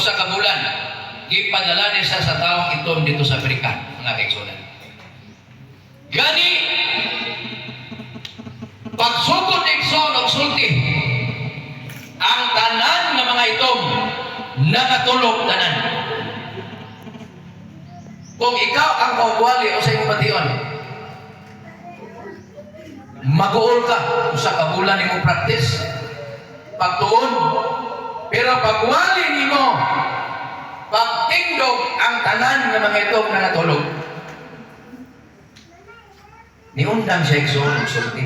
usa ka bulan gipadala ni siya sa taong itom dito sa Amerika, mga kaigsunan. Gani pagsugod igsoon og sulti ang tanan nga mga itom nakatulog tanan. Kung ikaw ang mauwali o sa iyong pation, mag-uol ka sa kabulan ni mong practice, pagtuon, pero pagwali ni mo, pagtindog ang tanan ng mga itong nanatulog. Niundang siya igsoon ng sulti.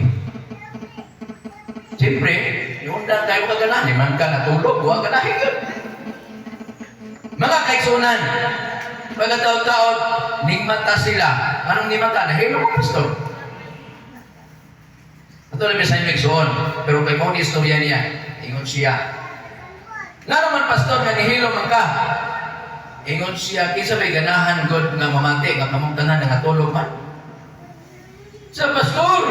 Siyempre, niundang tayo kaganahan, man ka natulog, huwag ganahin ka. Mga kaigsunan, pagkataon-taon, nigmata sila. Anong nigmata? Nahilo mo, pastor. Ito na may sa inyo igsoon, pero kay mo ni istorya niya, ingon siya. Nga naman, pastor, nga nihilo man ka. Ingon siya, kisa may ganahan God nga mamati, nga kamungtanan nga natulog man. Sa pastor,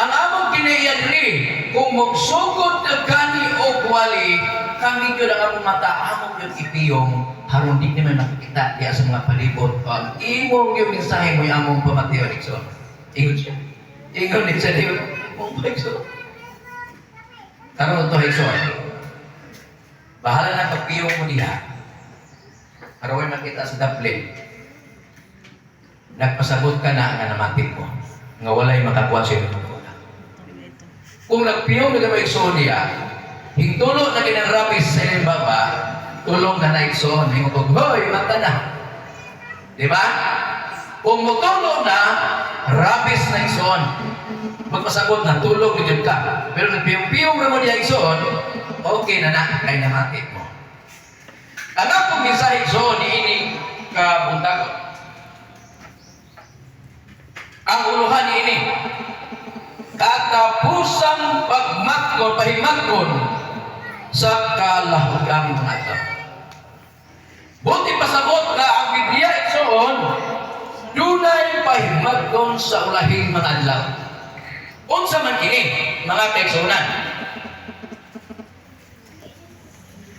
ang among kinaiyan rin, kung magsugod na gani o wali, kami yun ang among mata, among yun ipiyong, haron di naman makikita diya sa mga palibot. Ang imong yung mensahe mo yung among pamatiyon, igsoon. Ingon siya. Ingon din siya, mong igsoon. Karoon ito, igsoon. Bahala na pagpiyong mo niya. Harawin makita sa daplin. Nagpasabot ka na nga namatik mo. Nga walay makakuha siya ng pagkuna. Kung nagpiyong na gamay igsoon niya, hingtulo na kinarapis sa ilang baba, tulong na naigsoon. Hingo ko, hoy, mata na. Diba? Kung mutulong na, rapis na igsoon. Magpasabot na, tulong na ka. Pero nagpiyong-piyong na mo niya igsoon, okay na na, kay namatik mo. Ang akong mensahe igsoon, iining kabuntagon. Ang uluhan ini, katapusang pagmatkon, pahimatkon sa kalahugang mga ito. Buti pasabot na ang Biblia igsoon, dunay pahimatkon sa ulahing mga adlaw. Unsa man kini, mga kaigsuonan.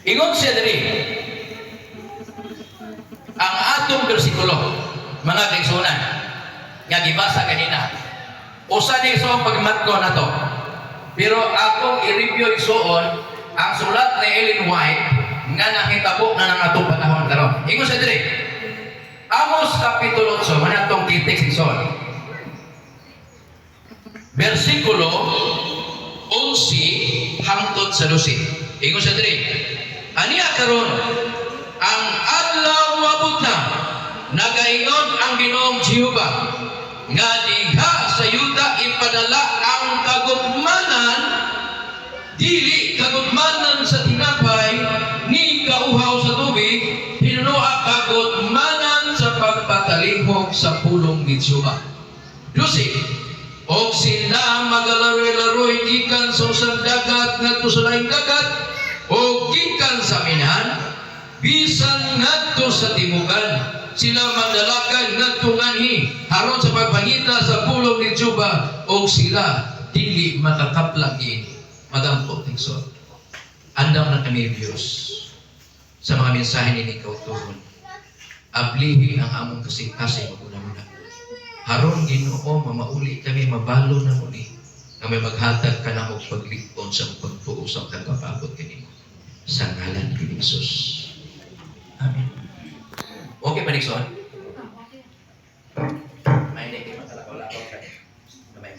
Ingon siya diri, ang atong bersikulo, mga kaigsuonan, nga gibasa kanina. Usa ni igsoon pagmatkon nato. Pero akong i-review igsoon ang sulat ni Ellen White nga nakitabo na ng atong panahon karon. Ingon sa diri. Amos kapitulo 8 manatong kitik igsoon. Bersikulo 11 hangtod sa 12. Ingon sa diri. Aniya karon ang adlaw moabot na nagaingon ang Ginoong Jehova nga diha sa yuta ipadala ang kagutmanan, dili kagutmanan sa tinapay ni kauhaw sa tubig, hinunoa kagutmanan sa pagpatalihog sa pulong ni Jehova. 12. Og sila magalaroy-laroy gikan sa usang dagat ngadto sa laing dagat, o gikan sa minahan bisan ngadto sa timugan. Sila mandalakan ngadto nganhi haron sa pagpangita sa pulong ni Jehova, o sila dili makakaplag ini. Madampo tingson. Andam na kami Diyos sa mga mensahe ni kautuhon. Ablihi ang among kasing-kasing maguna-una. Haron Ginoo mamauli kami mabalo na muli nga may maghatag ka na og paglikon sa pagtuo sa kagapabot kanimo. Sa ngalan ni Jesus. Amen. Okay pa Nixon? May hindi kayo matalakaw-lakaw ka. Kamay.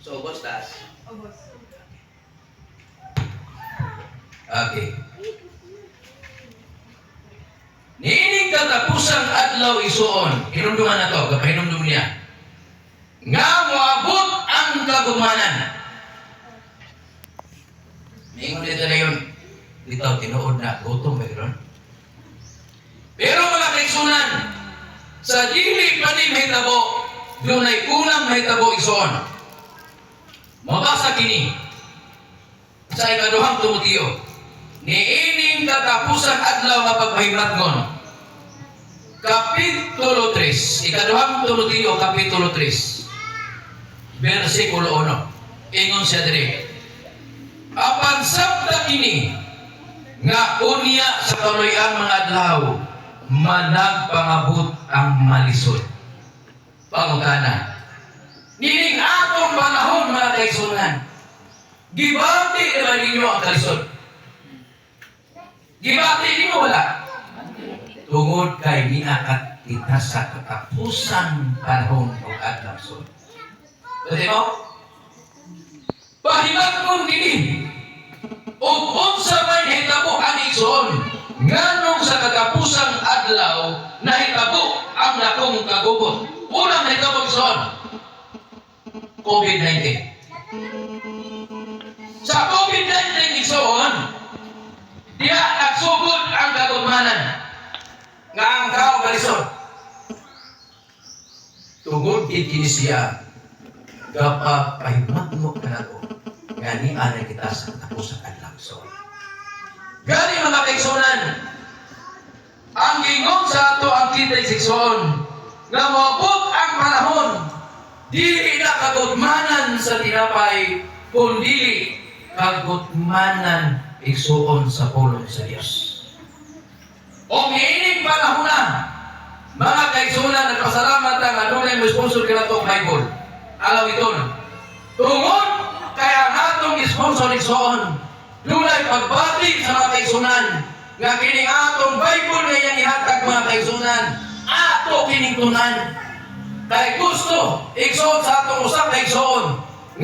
So, ubos taas? Ubos. Okay. Niining katapusang adlaw isuon, hinumduman na to, kapahinumdum niya. Nga moabot ang kagutmanan. Mingon dito na yun. Dito, tinuod na, gutom ba yun? Pero mga kaigsunan, sa dili pa ni mahitabo, doon ay unang mahitabo isuon. Mabasa kini, sa ikaduhang Timoteo, niining katapusang adlaw nga pagpahimatngon. Kapitulo 3, ikaduhang Timoteo, Kapitulo 3, versikulo 1. Ingon siya diri, apan sa Hangtod kini nga unya sa kaluy-ang mga adlaw managpangabot ang malisod. Pangutana. Nining atong panahon mga kaigsunan. Gibati naman ninyo ang kalisod. Gibati ninyo wala. Tungod kay niakat kita sa katapusan panahon o adlaw sod. Pwede mo? Pahimagmon kini ug unsa may nahitabo ani igsoon nganong sa katapusang adlaw nahitabo ang lakong kagubot. Unang nahitabo igsoon COVID-19. Sa COVID-19 igsoon diha nagsugod ang kagubmanan nga ang tao kalisod. Tungod kini siya kapapahimagmo ka na ko gani ana kita sa katapusan adlaw sod. Gani mga kaigsunan, ang gingon sa ato ang kita igsoon nga moabot ang panahon dili na kagutmanan sa tinapay kundi kagutmanan igsuon sa pulong sa Dios. O ining panahon na mga kaigsunan, nagpasalamat ang adunay mo sponsor ka na itong Bible. Alaw iton. Tungod kaya ang atong sponsor igsoon dunay pagbati sa mga kaigsunan nga kining atong Bible nga iyang ihatag mga kaigsunan ato kining tunan. Kay gusto igsoon sa atong usa ka igsoon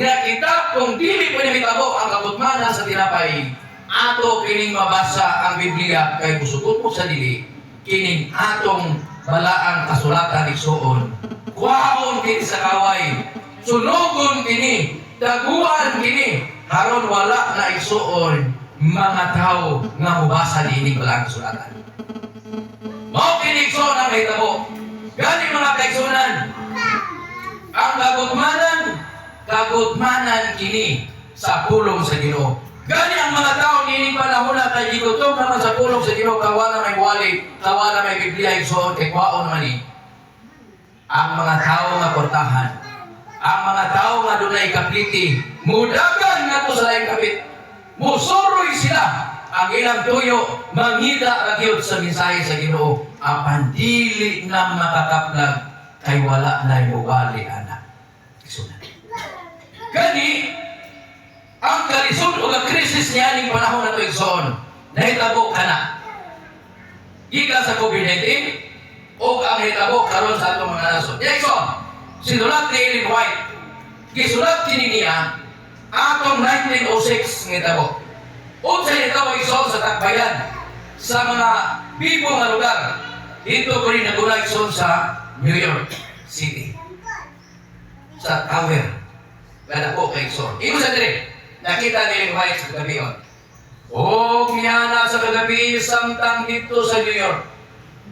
nga kita kung dili pwede mitabo ang kagutmanan sa tinapay ato kining mabasa ang Biblia kay gusto ko sa dili kining atong balaang kasulatan igsoon. Kuhaon kini sa kaway, sunugon kini, daguan kini, haron wala na igsuon mga tao nga mubasa niining balaang kasulatan. Mao kini igsoon ang mahitabo. Gani mga kaigsunan, ang kagutmanan kini sa pulong sa Ginoo. Gani ang mga tao niining panahon na kay gigutom naman sa pulong sa Ginoo, kawa na may wali, kawa na may Biblia igsoon, kay kwaon man ni. Ang mga tao nga portahan, ang mga tao nga dunay kapliti, mudagan nga to sa laing kapit, musuroy sila ang ilang tuyo, mangita ragyod sa mensahe sa Ginoo, apan dili na makakaplag kay wala na iwali anak. Igsunan. Gani ang kalisod o ang krisis niya ning panahon na ito igsoon, nahitabo ka na. Ika sa COVID-19, o ang hitabo karon sa atong mga nasod. Igsoon, sinulat ni Ellen White, gisulat kini niya atong 1906 ng hitabo. O sa hitabo igsoon sa Takbayan, sa mga bibo nga lugar, dito ko rin nagula igsoon sa New York City. Sa Tower. Gana po kay igsoon. Imo sa dire, nakita ni Ellen White sa gabi yun. O miyana sa kagabi samtang dito sa New York,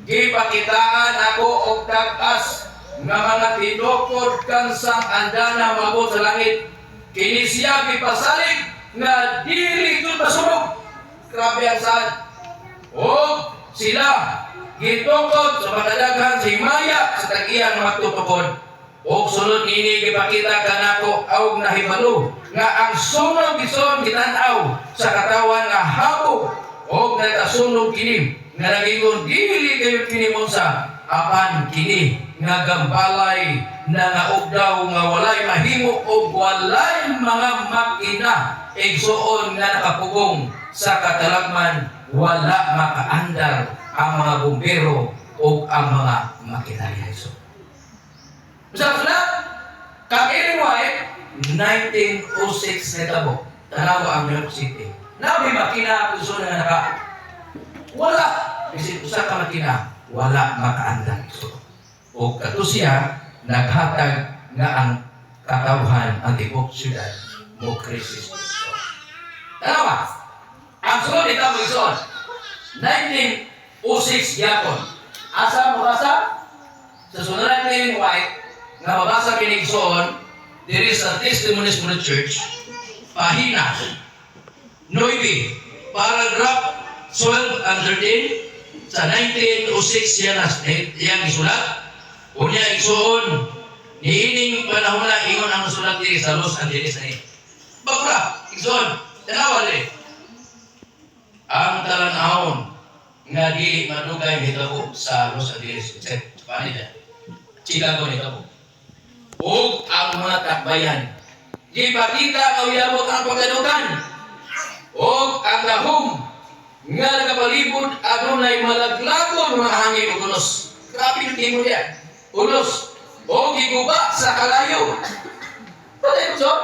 gipakitaan ako og tagas nga mga tinukod kan sang andana mabot sa langit. Kini siya gipasalig nga dili jud masunog. Grabe ang sad. O sila gitukod sa madaghan sa himaya sa tag-iyang mga tutukod. O sunod nini gipakita kanako og nahibalo nga ang sunog gison gitan-aw sa katawan nga habog og nagasunog kini nga nagingon dili kayo kinimonsa apan kini nga gambalay na naugdaw nga walay mahimo o walay mga makina igsuon nga nakapugong sa katalagman wala makaandar ang mga bumbero o ang mga makinarya. Sa kang Ellen White 1906 na tabo tanawa ang New York City na may makina gusto na naka wala bisin usa ka makina wala makaandar so o kato siya naghatag nga ang katawhan ang tibok syudad mo krisis so tanawa ang sunod ito mo ison 1906 yapon asa mo basa sa sunuran ni Ellen White nga mabasa kini igsoon diri sa Testimonies for the Church pahina 9 paragraph 12 and 13 sa 1906 yan isulat unya igsoon niining panahon na ingon ang sulat diri sa Los Angeles ani bakura igsoon tanawa diri ang talan-ahon nga dili madugay hitabo sa Los Angeles. Paano dyan? Chicago nito. Ug ang mga takbayan. Gipakita nga uyabot ang pagkadukan. Ug ang lahom nga nagapalibot adunay malaglagon mga hangin ug unos. Grabe yung timo niya. Unos. O giguba sa kalayo. Patay mo,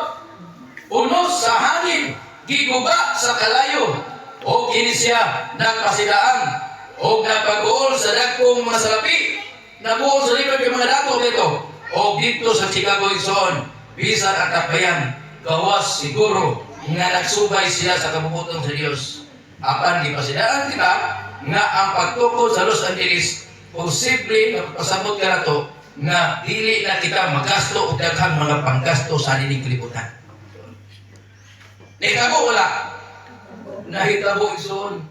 unos sa hangin. Giguba sa kalayo. O kini siya nagpasidaan. O nagpag-uol sa dagkong mga salapi. Nabuol sa likod yung mga dato dito. O dito sa Chicago Igsoon. Bisan ang takbayan. Gawas siguro nga nagsubay sila sa kabubutong sa Diyos. Apan di pasidaan kita nga ang pagtukod sa Los Angeles posible pasabot ka na to nga dili na kita magasto o daghang mga panggasto sa nining kalibutan. Nahitabo wala. Nahitabo isun.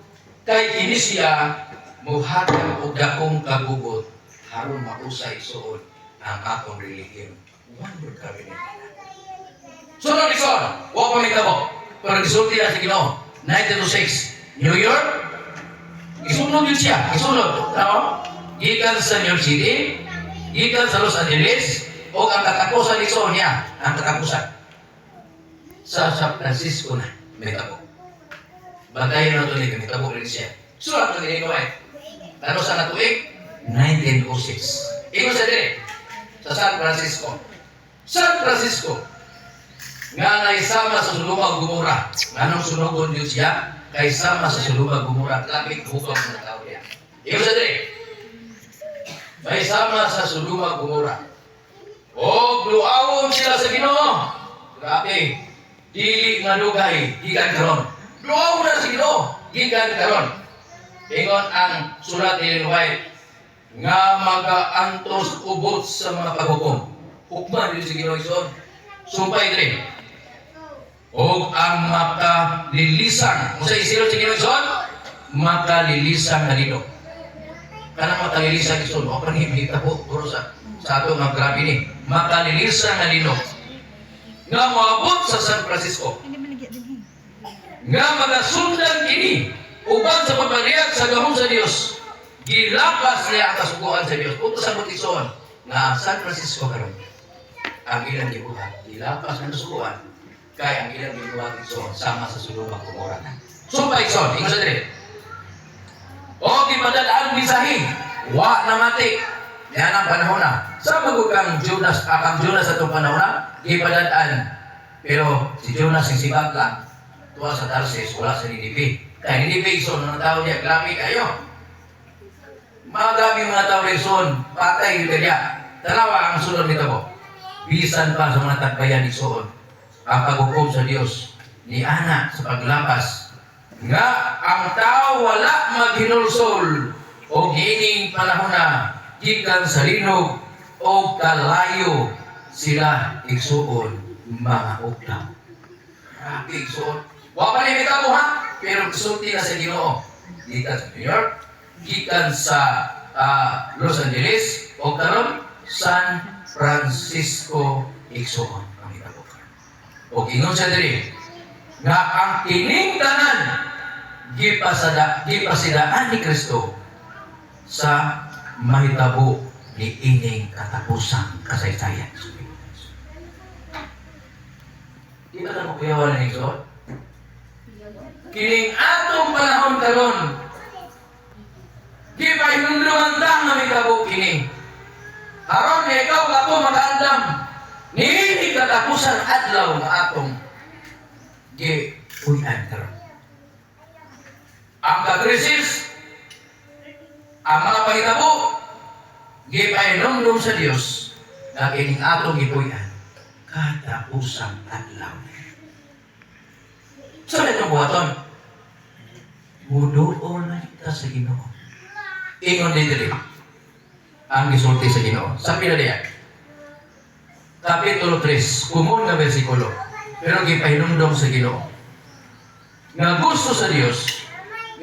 Kay kini siya muhatag og dakong kagugot aron mausay suod ang akong relihiyon. Wonder kami nila. Sunod isun. Wa pa mahitabo. Pero gisulti na sa Ginoo. 1906. New York. Isunod yun siya. Isunod. Tama? Gikan sa New York City, gikan sa Los Angeles, o ang katapusan ito niya, ang katapusan. Sa San Francisco na, may tabo. Bantayan na ito niya, may tabo rin siya. Sulat na ginagawa eh. Ano sa natuig? 1906. Ino sa dire, sa San Francisco. San Francisco, nga naisama sa sulubang gumura. Anong sunugon yun siya? Kaisama sa sulubang gumura. Lapit hukong na tao niya. Ino sa dire, may sama sa Sodoma Gomora. O luawon sila sa Ginoo. Grabe. Dili madugay gikan karon. Luawon na sa Ginoo gikan karon. Ingon ang sulat ni Ellen White nga magaantos ubot sa mga paghukom. Hukman dili sa Ginoo ison. Sumpay diri. O ang makalilisan. Kung sa isiro sa Ginoo ison, makalilisan na dito. Karena makalilisan isun, o panhibita po, puro sa ato nga grabe ni. Makalilisan na nino. Nga maabot sa San Francisco. Nga magasundan kini, uban sa pagpaliyag sa gahom sa Dios. Gilapas niya ang kasuguan sa Dios. Punto sa Butison, nga San Francisco karon. Ang ilang gibuhat, gilapas ng kasuguan. Kaya ang ilang gibuhat isun, sama sa sulubang Gomora. Sumpay isun, ingon sa dire. O gipadadaan bisahi, wa na mati. Yan ang panahon na. Sa magukang Jonas, akang Jonas atong panahon na, gipadadaan. Pero si Jonas yung sibat lang, tuwa sa Tarsis, wala sa Ninive. Kaya Ninive, so ng tao niya, grabe kayo. Magabi mga tao rin son, patay yung kanya. Dalawa ang sunod nito po. Bisan pa sa mga tagbayan ni Soon. Ang paghukom sa Diyos ni Ana sa paglapas nga ang tao wala maghinulsol o gining panahon na gikan sa linog o kalayo sila igsuon mga utang. Grabe igsuon. Wa pa rin mo ha? Pero gusulti na sa Ginoo. Gikan sa New York, gikan sa Los Angeles o karon San Francisco igsuon. O ingon sa diri nga ang kining tanan gipasidaan ni Kristo sa mahitabo ni ining katapusang kasaysayan. Di ba na makuyawan ni Kristo? Kining atong panahon karon gipahinumduman tang na mahitabo kining. Haron nga ikaw ato makaandam ni ining katapusan adlaw nga atong gipuy-an karon. Ang kagrisis, ang mga pahitabo, gipainumdum sa Dios na kining atong gipuy-an katapusang adlaw. Sa itong buhaton, muduon na kita sa Ginoo. Ingon din diri ang gisulti sa Ginoo. Sabi na diya, Kapitulo 3, kumun na versikulo, pero gipahinumdum sa Ginoo nga gusto sa Dios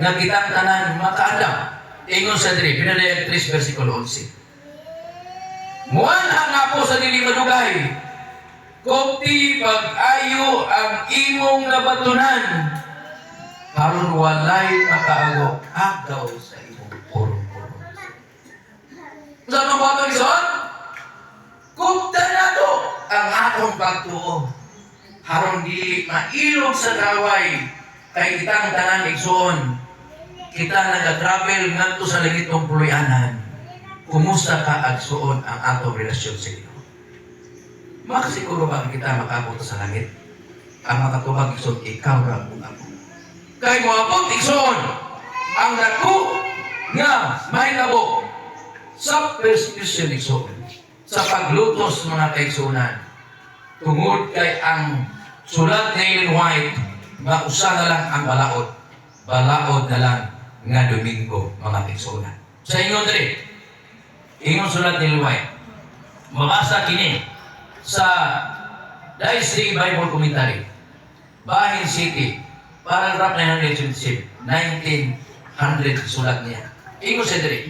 nga kitang tanan makaadam. Ingon sa diri, pinadayag 3 versikulo 11. Muanha nga po sa dili madugay, kung ti pag-ayo ang imong nabatunan, aron walay makaago agaw sa imong purong-purong. Sa mga bato ni Son, kumtanado ang atong pagtuo. Haron di mailog sa kaway kay kitang tanan igsoon. Kita nag-travel ngadto sa langitong puluyanan. Kumusta ka agsuon ang atong relasyon sa Ginoo? Makasiguro ba kita makabot sa langit? Ang makatubag igsoon, ikaw ra ang ako. Kay moabot igsoon ang dako nga may nabo sa persecution igsoon sa paglutos mga kaigsunan. Tungod kay ang sulat ni Ellen White, mausa na lang ang balaod. Balaod na lang nga Domingo, mga kaigsunan. Sa ingon diri, ingon sulat ni Ellen White, mabasa kini sa Daisy Bible Commentary, Bahin City, paragraph 927, 1900 sulat niya. Ingon siya diri,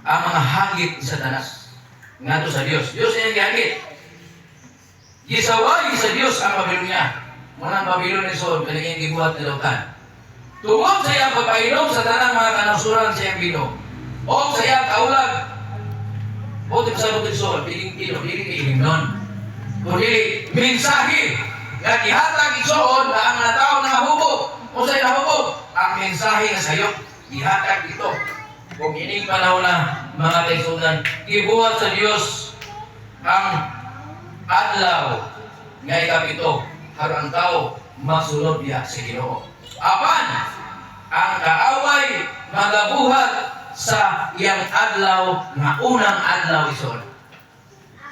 ang mga hagit sa Satanas ngadto sa Dios. Dios ay gihagit. Gisaway sa Dios ang Babilonia. Munang Babilon ni Son kaniyang gibuhat ni Lautan. Tungod sa iyang pagpainom sa tanang mga kanasuran sa iyang bino. O sa iyang kaulag. O di pasabot ni Son, piling nun. Kundi mensahe nga gihatag igsoon na ang mga tao na mahubog. O sa iyang mahubog, ang mensahe nga sayo gihatag dito. Kung ining panahon na mga kaigsunan, gibuhat sa Dios ang adlaw nga ikapito aron ang tao masunod niya sa Ginoo. Apan ang kaaway magabuhat sa iyang adlaw nga unang adlaw ison.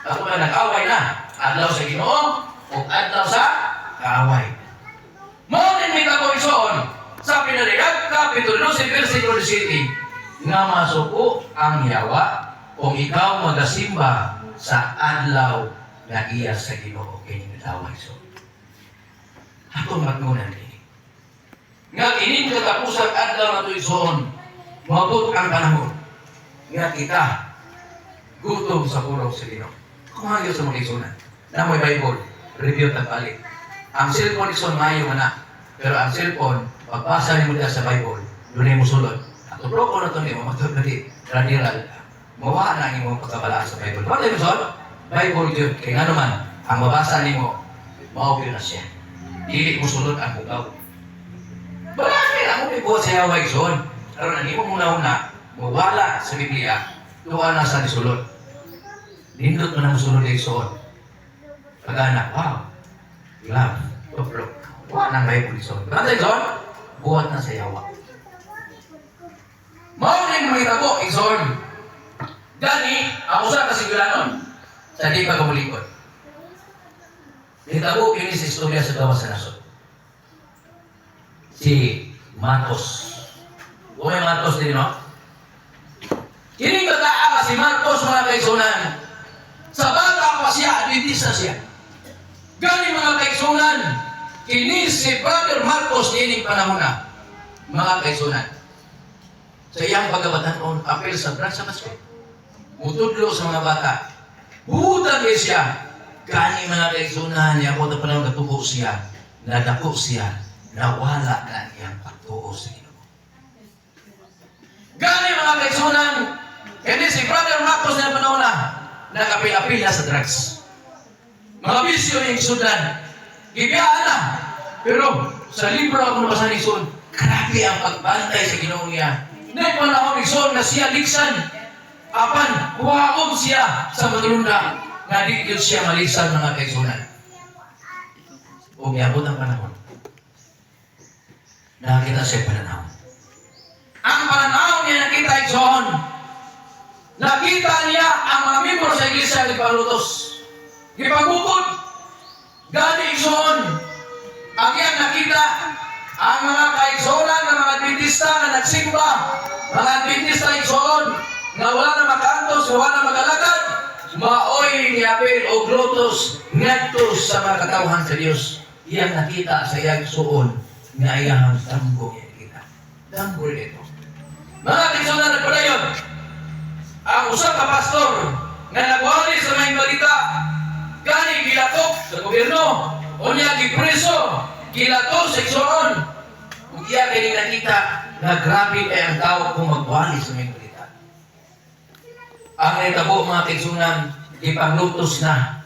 Ako ba nag-away na? Adlaw sa Ginoo o adlaw sa kaaway? Mao din may kako ison sa pinalihag kapitulo 12 versikulo 17 nga masuko ang yawa kung ikaw magasimba sa adlaw na iya sa Ginoo kini katawag so. Ato magnunan ini. Nga kining katapusang adlaw na tuison, mabot ang panahon nga kita gutom sa pulong sa Ginoo. Kumayo sa mga isunan. Na may Bible, review at balik. Ang cellphone ison mayo na. Pero ang cellphone, pagbasa ni mo sa Bible, doon mo sulod. At tupro ko na ito niyo, matagkadi, radiral, mawa na ang imong pagkabalaan sa Bible. What time son? Bible yun. Kaya nga naman, ang mabasa ni mo, maupyo na siya. Dili mo sulod ang bugaw. Balaki na mo ibuhat sa yaway son. Pero nang imo muna-una, mawala sa Biblia, tuwa na sa disulod. Nindot mo na musulod yung son. Pag-anak, wow, love, tupro. Buwan ang Bible son. Kaya son, buhat na sa yawa. Mauling mga itabo, ison. Gani, ang usa kasiguranon sa di pagkamulikod. Itabo, yun sa istorya sa gawa sa nasod. Si Marcos. Umay Marcos din, no? Kining bataa si Marcos, mga kaigsunan. Sa bata pa siya, adventista siya. Gani mga kaigsunan, kini si Brother Marcos dining panahon na, mga kaigsunan. Sa iyang pagkabatanon, apel sa drugs sa Pasko. Mutudlo sa mga bata. Buhutan niya siya. Gani mga kaigsunan niya, ako na panahon natubo siya, nadako siya, nawala na iyang pagtuo sa Ginoo. Gani mga kaigsunan, kaya si Brother Marcos na panahon na, nag-apil-apil na sa drugs. Mga bisyo yung sudan, gibiyaan na. Pero sa libro ako nabasa ni Son, grabe ang pagbantay sa Ginoo niya. Nay panahon ni Son na siya liksan. Apan, huwaon siya sa matulunda nga di yun siya malisan mga kaigsunan. O miabot ang panahon. Nakakita siya pananaw. Ang pananaw niya nakita igsoon. Nakita niya ang mga membro sa iglesia ni Paulutos. Gipagukod. Gani igsoon. Ang iyang nakita ang mga kaigsunan ng mga Adventista na nagsimba. Mga Adventista igsoon nga wala na makantos, wala na magalagad. Maoy niapil o glotos ngadto sa mga katawhan sa Dios. Iyang nakita sa iyang suon nga iyang damgo niya kita. Damgo rin ito. Mga kaigsunan nagpadayon. Ang usang ka pastor nga nagwali sa mga balita gani gilatok sa gobyerno o niya gipreso gilatok sa igsoon Iya kini nakita na grabe kay ang tao kung magwali sa mga balita. Ang nitabo mga kaigsunan, ipanglutos na.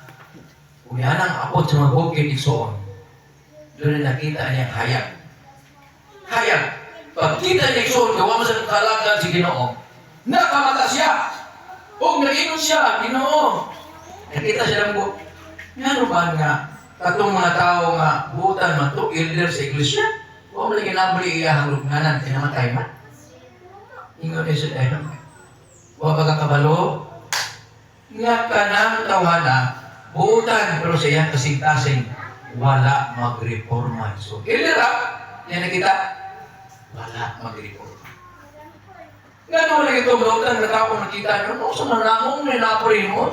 Kung yan ang apot sa mga bukid igsoon, doon na nakita niya hayag. Hayag. Pagkita niya igsoon, gawa mo sa kalagdan si Ginoo, nakamata siya. O nag-inom siya, Ginoo. Nakita siya ng buo. Ano ba nga, katong mga tao nga buutan man to, elder sa iglesia, huwag mo lagi nabuli iyahang lugnanan, tinamatay man. Ingon niya siya tayo. Huwag pagkakabalo, nga ka ng tawana, buutan, pero sa iyang kasing-kasing, wala mag-reforma. So, elder ha? Yan nakita? Wala mag-reforma. Nga naman lagi itong buutan, na tao nakita nyo, no, sa manamong ninapuri mo.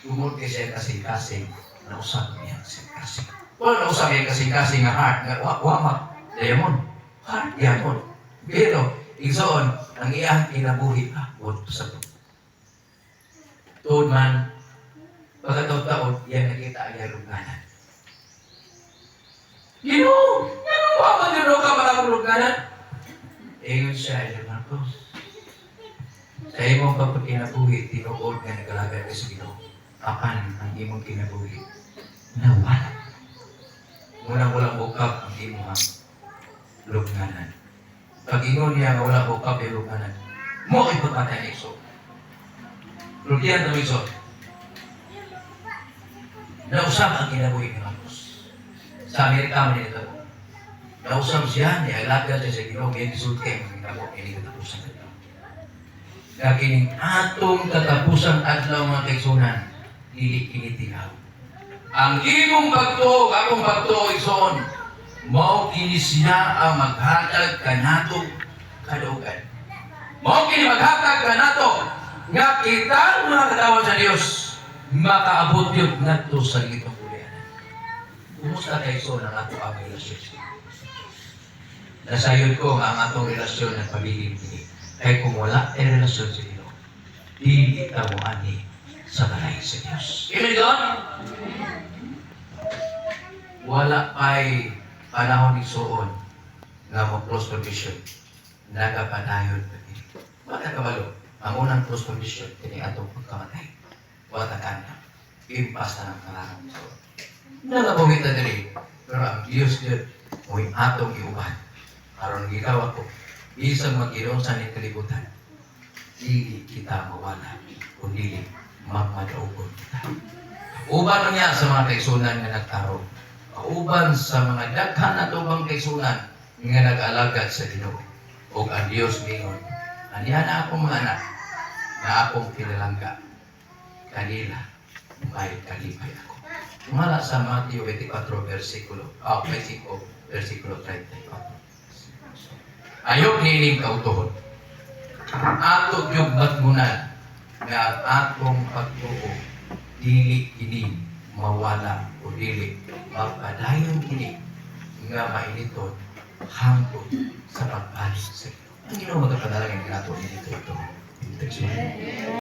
Tungod kay siya kasing-kasing, nausap niya kasing-kasing. Wala nausap niya kasing-kasing nga heart, nga wamak, diamond, heart, diamond. Pero, igsoon, ang iyang kinabuhi, wala sa ito. Tuod man, pagkataon-taon, yan nakita ang iyang lugnanan. Ginoo, ba man yun ka maraming lugnanan? Ingon siya, Elder Marcos. Sa imong pagkakinabuhi, tinuod nga nagalagay ka sa Ginoo. Apan ang imong kinabuhi, nawala. Muna walang bukap ang imong lugnanan. Pag ingon niya nga walang bukap ang lugnanan, mo ay pagpatay na iso. Lugyan na iso. Nausap ang kinabuhi ni Marcos. Sa Amerika man ito. Nausap siya, nialaga siya sa Ginoo, kaya gisulti ang ginagawa, kaya katapusan ka. Kakining atong katapusan adlaw mga kaigsunan, dili kinitigaw. Ang imong pagtuo, akong pagtuo igsoon, mao kini siya ang maghatag kanato kadugan. Mao kini maghatag kanato nga kita mga katawan sa Dios makaabot yun ngadto sa gitong kulianan. Kumusta kay igsoon ang ato ang relasyon? Nasayod ko ang atong relasyon ng pamilya ini. Kaya kung wala ay relasyon sa Ginoo, dili ka mo ani sa balay sa Diyos. Amen doon? Wala pa'y panahon igsoon nga mo close condition. Nagapadayon pa din. Wala kabalo. Ang unang close condition, kini atong pagkamatay. Wala ka na. Impas na ng kalangan igsoon. Nalabawit na dili. Pero ang Diyos yun, mo'y atong iuban. Aron gikaw ako, isang mag-inom sa kalibutan, dili kita mawala, o dili magmadaugon kita. Uban niya sa mga kaisunan nga nagtaro. Uban sa mga daghan na tubang kaisunan nga nag-alagad sa Ginoo. O ang Diyos mingon, aniya na akong mga anak, na akong kinalangga. Kanila, may kalipay ako. Tumala sa Matthew 24, versikulo 34. Ayok nining kautuhon. Ato yung matmunan nga atong pagtuo dili kini mawala o dili magpadayon kini nga mainiton hangtod sa pagbalik sa Ginoo. Ang Ginoo magkapadala ng ginatuon nito ito.